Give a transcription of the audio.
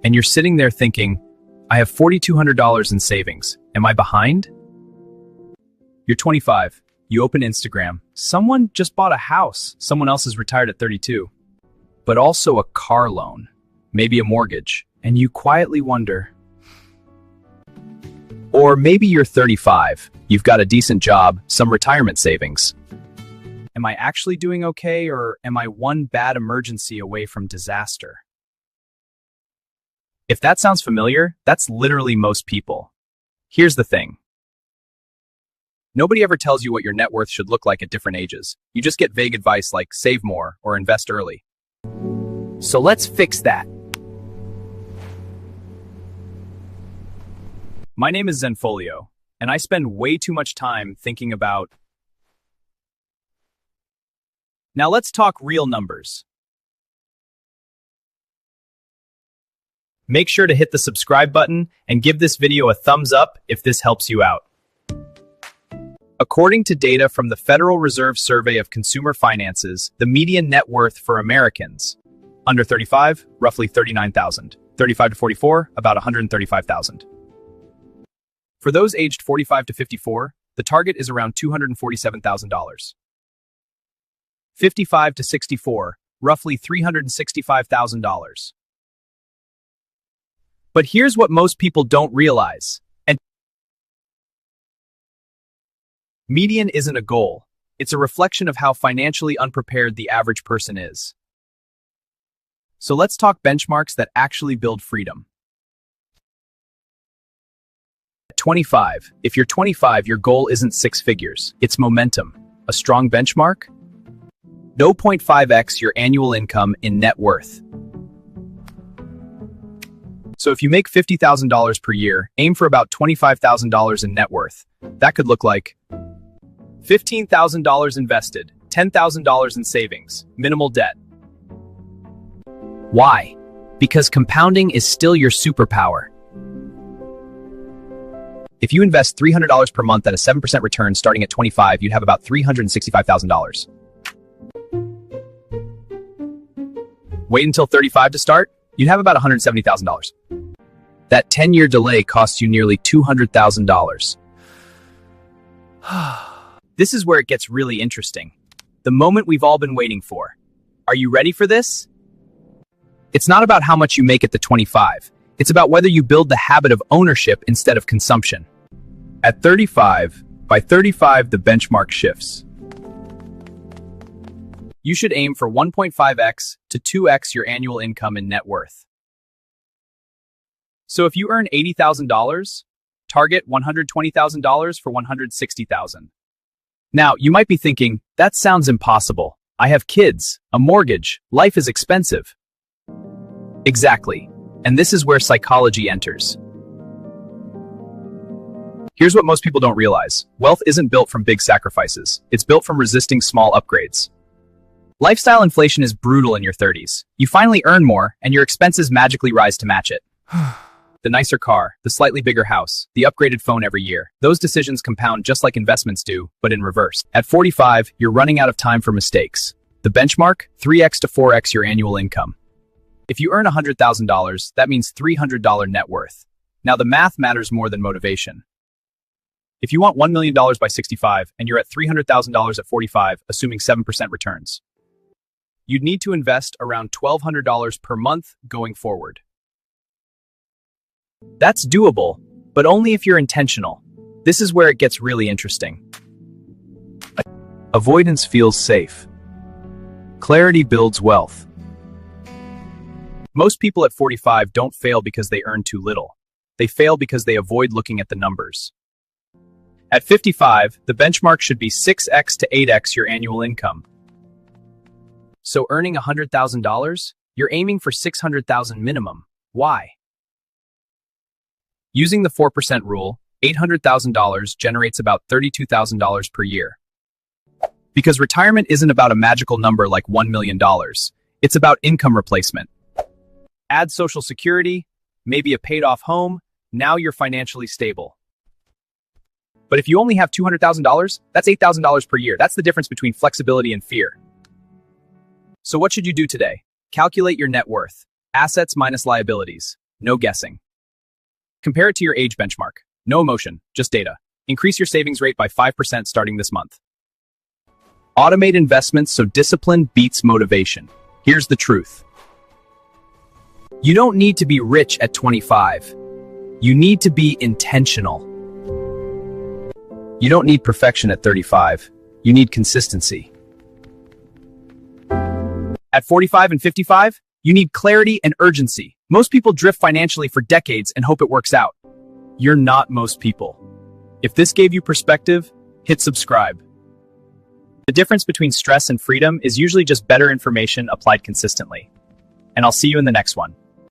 and you're sitting there thinking, I have $4,200 in savings. Am I behind? You're 25. You open Instagram. Someone just bought a house. Someone else is retired at 32. But also a car loan, maybe a mortgage, and you quietly wonder. Or maybe you're 35. You've got a decent job, some retirement savings. Am I actually doing okay, or am I one bad emergency away from disaster? If that sounds familiar, that's literally most people. Here's the thing. Nobody ever tells you what your net worth should look like at different ages. You just get vague advice like save more or invest early. So let's fix that. My name is Zenfolio, and I spend way too much time thinking about... Now let's talk real numbers. Make sure to hit the subscribe button and give this video a thumbs up if this helps you out. According to data from the Federal Reserve Survey of Consumer Finances, the median net worth for Americans under 35, roughly $39,000. 35 to 44, about $135,000. For those aged 45 to 54, the target is around $247,000. 55 to 64, roughly $365,000. But here's what most people don't realize. And median isn't a goal. It's a reflection of how financially unprepared the average person is. So let's talk benchmarks that actually build freedom. At 25, if you're 25, your goal isn't six figures. It's momentum. A strong benchmark? 0.5x your annual income in net worth. So if you make $50,000 per year, aim for about $25,000 in net worth. That could look like $15,000 invested, $10,000 in savings, minimal debt. Why? Because compounding is still your superpower. If you invest $300 per month at a 7% return starting at 25, you'd have about $365,000. Wait until 35 to start? You'd have about $170,000. That 10-year delay costs you nearly $200,000. This is where it gets really interesting. The moment we've all been waiting for. Are you ready for this? It's not about how much you make at the 25. It's about whether you build the habit of ownership instead of consumption. At 35, by 35, the benchmark shifts. You should aim for 1.5x to 2x your annual income in net worth. So if you earn $80,000, target $120,000 for $160,000. Now, you might be thinking, that sounds impossible. I have kids, a mortgage, life is expensive. Exactly. And this is where psychology enters. Here's what most people don't realize. Wealth isn't built from big sacrifices. It's built from resisting small upgrades. Lifestyle inflation is brutal in your 30s. You finally earn more, and your expenses magically rise to match it. The nicer car, the slightly bigger house, the upgraded phone every year. Those decisions compound just like investments do, but in reverse. At 45, you're running out of time for mistakes. The benchmark? 3x to 4x your annual income. If you earn $100,000, that means $300 net worth. Now the math matters more than motivation. If you want $1 million by 65 and you're at $300,000 at 45, assuming 7% returns, you'd need to invest around $1,200 per month going forward. That's doable, but only if you're intentional. This is where it gets really interesting. Avoidance feels safe. Clarity builds wealth. Most people at 45 don't fail because they earn too little. They fail because they avoid looking at the numbers. At 55, the benchmark should be 6x to 8x your annual income. So earning $100,000, you're aiming for $600,000 minimum. Why? Using the 4% rule, $800,000 generates about $32,000 per year. Because retirement isn't about a magical number like $1 million. It's about income replacement. Add Social Security, maybe a paid-off home, now you're financially stable. But if you only have $200,000, that's $8,000 per year. That's the difference between flexibility and fear. So what should you do today? Calculate your net worth. Assets minus liabilities. No guessing. Compare it to your age benchmark. No emotion, just data. Increase your savings rate by 5% starting this month. Automate investments so discipline beats motivation. Here's the truth. You don't need to be rich at 25. You need to be intentional. You don't need perfection at 35. You need consistency. At 45 and 55, you need clarity and urgency. Most people drift financially for decades and hope it works out. You're not most people. If this gave you perspective, hit subscribe. The difference between stress and freedom is usually just better information applied consistently. And I'll see you in the next one.